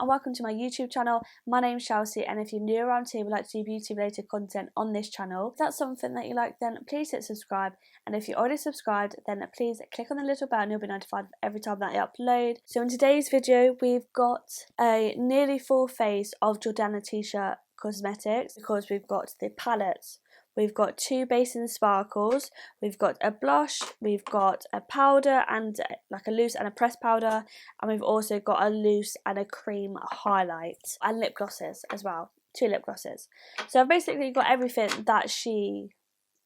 and welcome to my YouTube channel. My name's Chelsea, and if you're new around here, we like to do beauty related content on this channel. If that's something that you like, then please hit subscribe, and if you're already subscribed, then please click on the little bell and you'll be notified every time that I upload. So in today's video, we've got a nearly full face of Jordana Ticia Cosmetics, because we've got the palettes. We've got two base and sparkles, we've got a blush, we've got a powder and like a loose and a pressed powder, and we've also got a loose and a cream highlight, and lip glosses as well, two lip glosses. So I've basically got everything that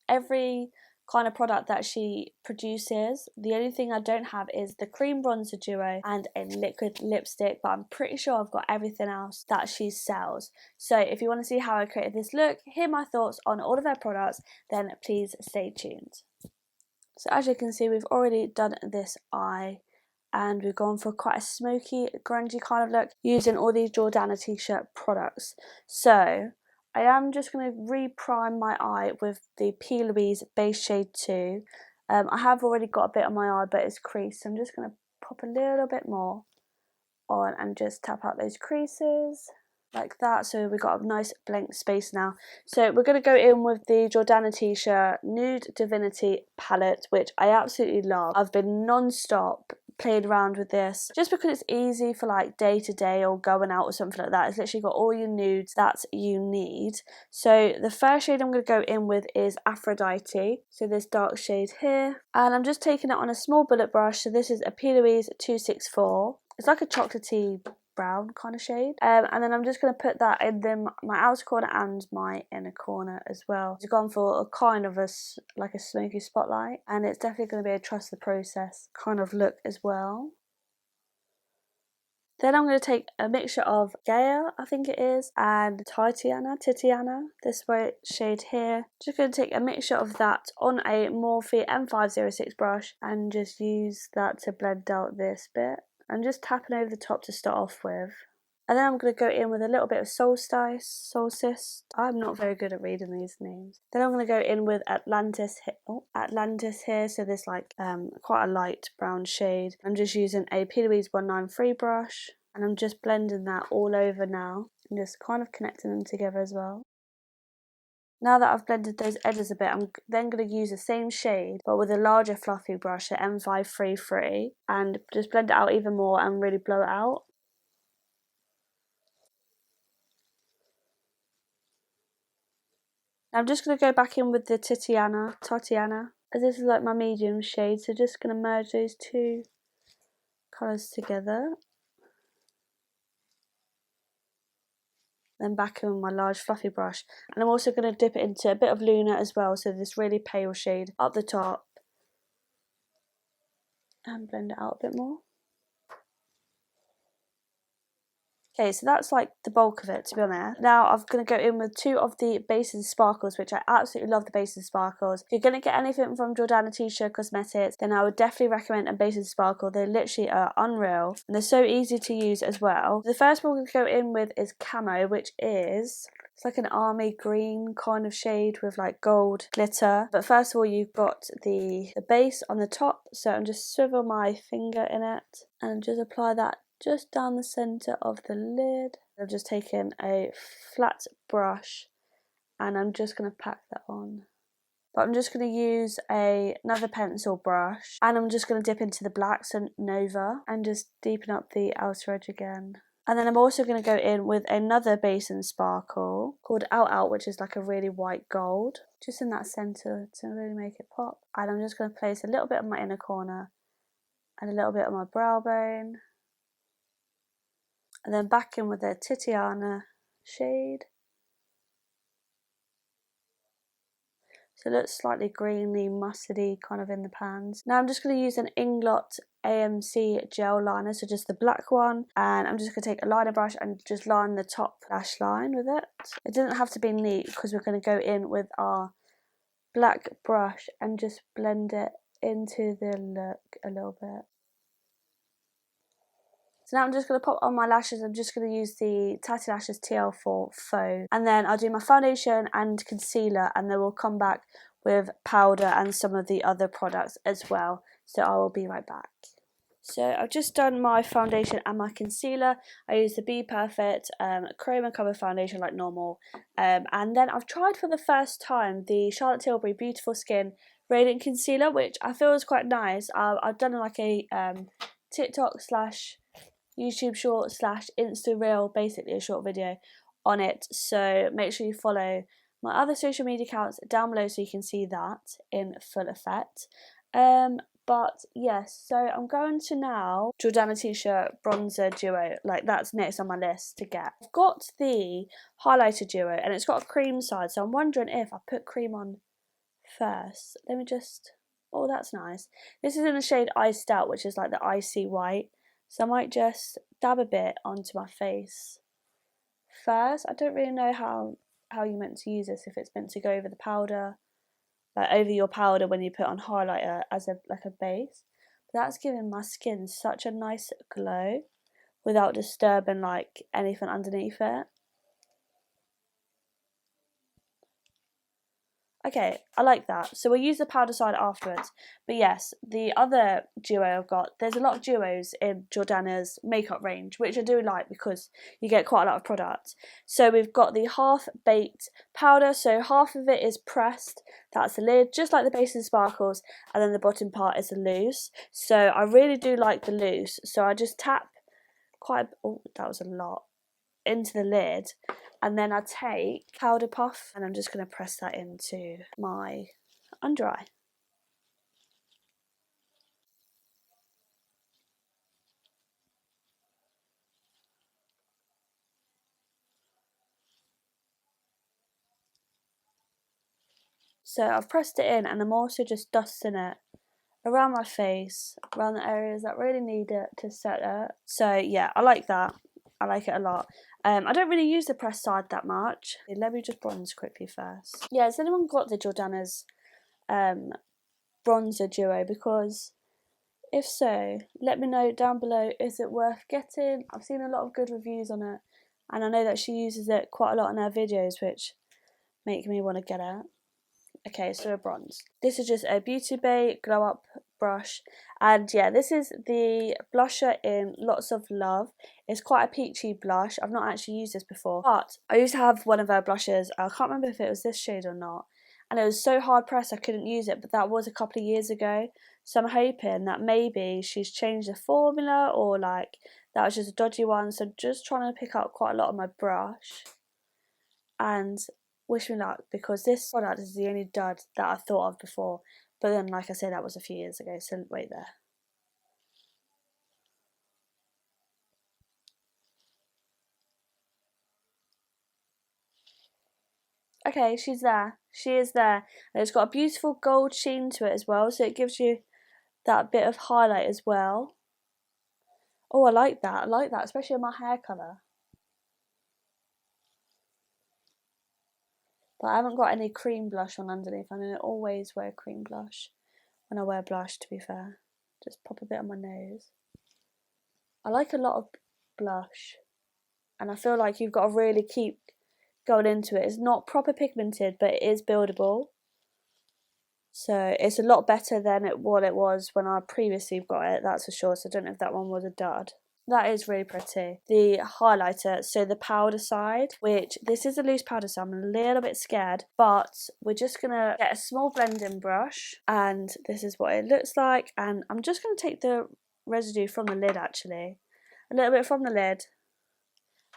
every kind of product that she produces. The only thing I don't have is the cream bronzer duo and a liquid lipstick, but I'm pretty sure I've got everything else that she sells. So if you want to see how I created this look, hear my thoughts on all of her products, then please stay tuned. So as you can see, we've already done this eye, and we've gone for quite a smoky, grungy kind of look using all these Jordana Ticia products. So I am just going to re-prime my eye with the PLOUISE Base Shade 2. I have already got a bit on my eye, but it's creased, so I'm just going to pop a little bit more on and just tap out those creases like that. So we've got a nice blank space now. So we're going to go in with the Jordana Ticia Nude Divinity palette, which I absolutely love. I've been non-stop played around with this just because it's easy for like day to day or going out or something like that. It's literally got all your nudes that you need. So the first shade I'm going to go in with is Aphrodite, so this dark shade here, and I'm just taking it on a small bullet brush. So this is a PLOUISE 264. It's like a chocolatey brown kind of shade, and then I'm just going to put that in my outer corner and my inner corner as well. I've gone for a kind of like a smoky spotlight, and it's definitely going to be a trust the process kind of look as well. Then I'm going to take a mixture of Gaia, I think it is, and Titiana, this shade here. Just going to take a mixture of that on a Morphe M506 brush and just use that to blend out this bit. I'm just tapping over the top to start off with. And then I'm going to go in with a little bit of Solstice. I'm not very good at reading these names. Then I'm going to go in with Atlantis here. So this like quite a light brown shade. I'm just using a PLOUISE 193 brush, and I'm just blending that all over now and just kind of connecting them together as well. Now that I've blended those edges a bit, I'm then going to use the same shade but with a larger fluffy brush, the M533, and just blend it out even more and really blow it out. I'm just going to go back in with the Titiana, as this is like my medium shade, so just going to merge those two colours together. Then back in with my large fluffy brush, and I'm also going to dip it into a bit of Luna as well, so this really pale shade up the top, and blend it out a bit more. Okay, so that's like the bulk of it, to be honest. Now I'm going to go in with two of the base and sparkles, which I absolutely love the base and sparkles. If you're going to get anything from Jordana Ticia Cosmetics, then I would definitely recommend a base and sparkle. They literally are unreal, and they're so easy to use as well. The first one we're going to go in with is Camo, which is... it's like an army green kind of shade with like gold glitter. But first of all, you've got the base on the top, so I'm just swivel my finger in it and just apply that just down the centre of the lid. I've just taken a flat brush and I'm just going to pack that on. But I'm just going to use another pencil brush, and I'm just going to dip into the black, so Nova, and just deepen up the outer edge again. And then I'm also going to go in with another base and sparkle called Out, which is like a really white gold, just in that centre to really make it pop. And I'm just going to place a little bit on my inner corner and a little bit on my brow bone. And then back in with the Titiana shade. So it looks slightly greeny, mustardy kind of in the pans. Now I'm just going to use an INGLOT AMC gel liner, so just the black one. And I'm just going to take a liner brush and just line the top lash line with it. It doesn't have to be neat because we're going to go in with our black brush and just blend it into the look a little bit. So now I'm just going to pop on my lashes. I'm just going to use the Tati Lashes TL4 Faux. And then I'll do my foundation and concealer, and then we'll come back with powder and some of the other products as well. So I will be right back. So I've just done my foundation and my concealer. I used the Be Perfect Chrome and Cover foundation like normal. And then I've tried for the first time the Charlotte Tilbury Beautiful Skin Radiant Concealer, which I feel is quite nice. I've done like a TikTok / YouTube short / Insta Reel, basically a short video on it. So make sure you follow my other social media accounts down below so you can see that in full effect. But yes, so I'm going to now Jordana Ticia Bronzer Duo, like that's next on my list to get. I've got the highlighter duo and it's got a cream side, so I'm wondering if I put cream on first. Let me just, oh that's nice. This is in the shade Iced Out, which is like the icy white, so I might just dab a bit onto my face first. I don't really know how you're meant to use this, if it's meant to go over the powder, like over your powder when you put on highlighter as a base. But that's giving my skin such a nice glow without disturbing like anything underneath it. Okay, I like that. So we'll use the powder side afterwards. But yes, the other duo I've got, there's a lot of duos in Jordana's makeup range, which I do like because you get quite a lot of product. So we've got the half-baked powder, so half of it is pressed, that's the lid, just like the base and sparkles, and then the bottom part is the loose. So I really do like the loose, so I just tap oh, that was a lot, into the lid, and then I take powder puff and I'm just going to press that into my under eye. So I've pressed it in and I'm also just dusting it around my face, around the areas that really need it to set it. So yeah, I like that. I like it a lot. I don't really use the press side that much. Let me just bronze quickly first. Yeah, has anyone got the Jordana's bronzer duo? Because if so, let me know down below, is it worth getting? I've seen a lot of good reviews on it, and I know that she uses it quite a lot in her videos, which make me want to get it. Okay, so a bronze. This is just a Beauty Bay Glow Up brush, and yeah, this is the blusher in Lots of Love. It's quite a peachy blush. I've not actually used this before, but I used to have one of her blushes. I can't remember if it was this shade or not, and it was so hard pressed I couldn't use it, but that was a couple of years ago. So I'm hoping that maybe she's changed the formula, or like that was just a dodgy one. So just trying to pick up quite a lot on my brush, and wish me luck, because this product is the only dud that I thought of before. But then, like I said, that was a few years ago, so wait there. Okay, she's there. She is there. And it's got a beautiful gold sheen to it as well, so it gives you that bit of highlight as well. Oh, I like that. I like that, especially in my hair colour. But I haven't got any cream blush on underneath. I mean, I always wear cream blush when I wear blush, to be fair. Just pop a bit on my nose. I like a lot of blush, and I feel like you've got to really keep going into it. It's not proper pigmented, but it is buildable. So it's a lot better than what it was when I previously got it, that's for sure. So I don't know if that one was a dud. That is really pretty. The highlighter, so the powder side, which this is a loose powder, so I'm a little bit scared, but we're just going to get a small blending brush, and this is what it looks like. And I'm just going to take the residue from the lid, actually, a little bit from the lid,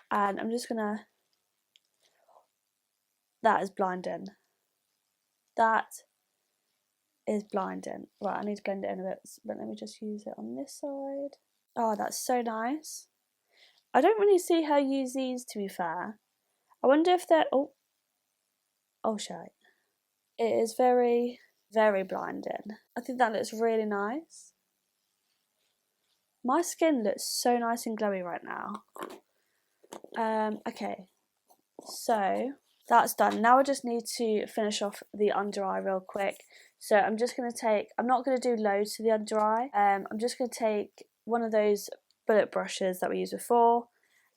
and I'm just going to, that is blinding. That is blinding. Right, I need to blend it in a bit, but let me just use it on this side. Oh, that's so nice. I don't really see her use these, to be fair. I wonder if they're, oh shite. It is very, very blinding. I think that looks really nice. My skin looks so nice and glowy right now. Okay, so that's done. Now I just need to finish off the under eye real quick. So I'm just going to take, I'm not going to do loads to the under eye. I'm just going to take one of those bullet brushes that we used before,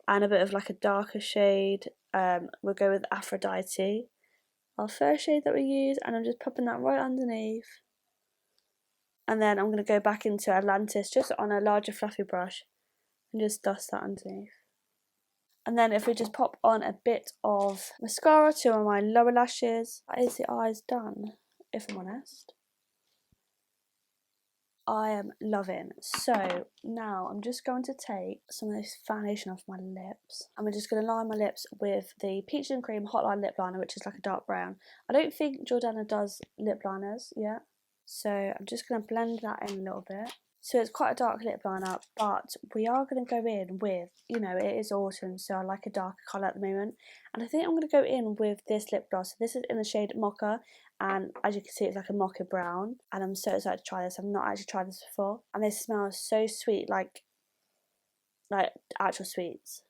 and a bit of like a darker shade. We'll go with Aphrodite, our first shade that we use, and I'm just popping that right underneath. And then I'm going to go back into Atlantis just on a larger fluffy brush and just dust that underneath. And then if we just pop on a bit of mascara to my lower lashes, that is the eyes done, if I'm honest. I am loving. So now I'm just going to take some of this foundation off my lips, and we're just going to line my lips with the Peach and Cream Hotline Lip Liner, which is like a dark brown. I don't think Jordana does lip liners yet, so I'm just going to blend that in a little bit. So it's quite a dark lip liner, but we are going to go in with, you know, it is autumn, so I like a darker colour at the moment. And I think I'm going to go in with this lip gloss. So this is in the shade Mocha, and as you can see, it's like a mocha brown. And I'm so excited to try this. I've not actually tried this before. And this smells so sweet, like actual sweets.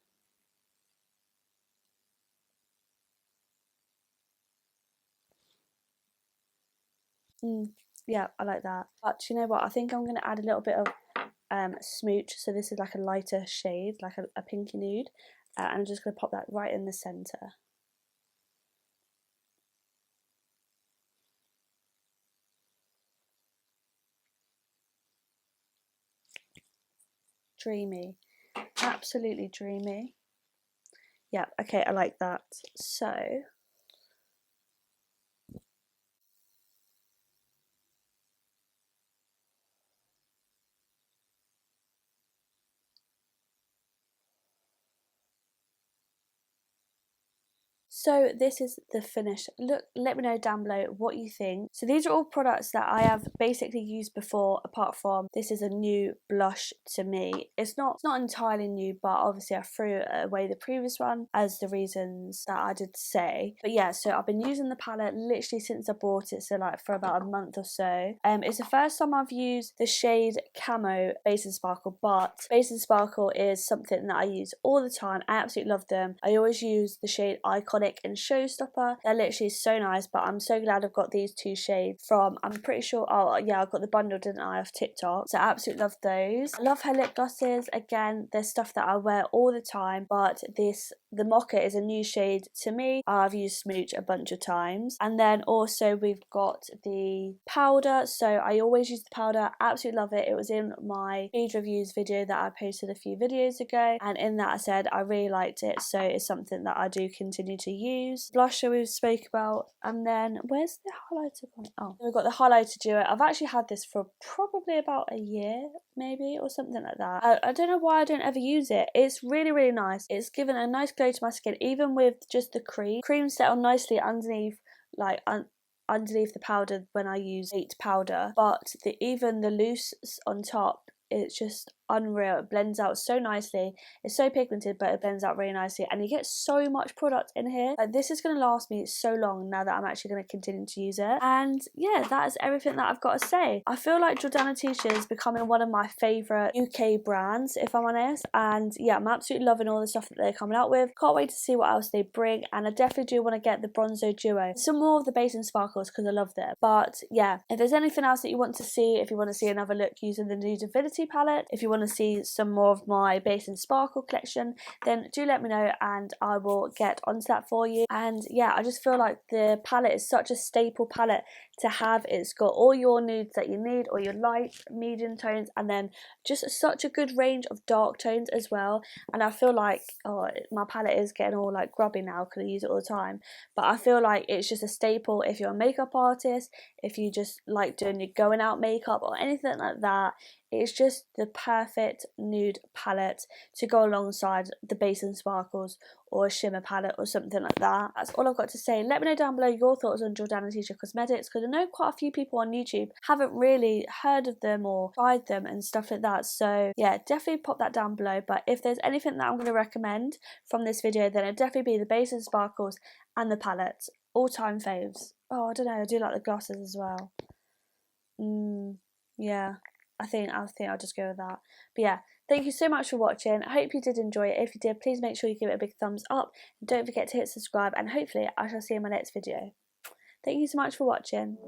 Yeah, I like that. But you know what? I think I'm going to add a little bit of Smooch. So this is like a lighter shade, like a pinky nude. And I'm just going to pop that right in the centre. Dreamy. Absolutely dreamy. Yeah, okay, I like that. So this is the finished look. Let me know down below what you think. So these are all products that I have basically used before, apart from this is a new blush to me. It's not entirely new, but obviously I threw away the previous one as the reasons that I did say. But yeah, so I've been using the palette literally since I bought it, so like for about a month or so. It's the first time I've used the shade Camo Base and Sparkle, but Base and Sparkle is something that I use all the time. I absolutely love them. I always use the shade Iconic and Showstopper. They're literally so nice, but I'm so glad I've got these two shades from, I'm pretty sure, oh yeah, I got the bundle, didn't I, off TikTok. So I absolutely love those. I love her lip glosses. Again, there's stuff that I wear all the time, but the Mocha is a new shade to me. I've used Smooch a bunch of times. And then also we've got the powder. So I always use the powder. Absolutely love it. It was in my feed reviews video that I posted a few videos ago, and in that I said I really liked it, so it's something that I do continue to use. Blusher we've spoke about, and then where's the highlighter gone? Oh, we've got the highlighter duo. I've actually had this for probably about a year, maybe, or something like that. I don't know why I don't ever use it. It's really, really nice. It's given a nice glow to my skin, even with just the cream. Cream settled nicely underneath, like underneath the powder when I use powder, but even the loose on top, it's just unreal. It blends out so nicely. It's so pigmented, but it blends out really nicely, and you get so much product in here. Like, this is going to last me so long now that I'm actually going to continue to use it. And yeah, that is everything that I've got to say. I feel like Jordana Ticia is becoming one of my favourite UK brands, if I'm honest, and yeah, I'm absolutely loving all the stuff that they're coming out with. Can't wait to see what else they bring, and I definitely do want to get the Bronzo Duo, some more of the Base and Sparkles, because I love them. But yeah, if there's anything else that you want to see, if you want to see another look using the Nude Divinity palette, if you want to see some more of my Base and Sparkle collection, then do let me know and I will get onto that for you. And yeah, I just feel like the palette is such a staple palette to have. It's got all your nudes that you need, all your light, medium tones, and then just such a good range of dark tones as well. And I feel like, oh, my palette is getting all like grubby now because I use it all the time, but I feel like it's just a staple if you're a makeup artist, if you just like doing your going out makeup or anything like that. It's just the perfect nude palette to go alongside the Base and Sparkles or a shimmer palette or something like that. That's all I've got to say. Let me know down below your thoughts on Jordana Ticia Cosmetics, because I know quite a few people on YouTube haven't really heard of them or tried them and stuff like that. So yeah, definitely pop that down below. But if there's anything that I'm going to recommend from this video, then it'd definitely be the Base and Sparkles and the palettes. All-time faves. Oh, I don't know, I do like the glosses as well. Yeah. I think I'll just go with that. But yeah, thank you so much for watching. I hope you did enjoy it. If you did, please make sure you give it a big thumbs up. Don't forget to hit subscribe, and hopefully I shall see you in my next video. Thank you so much for watching.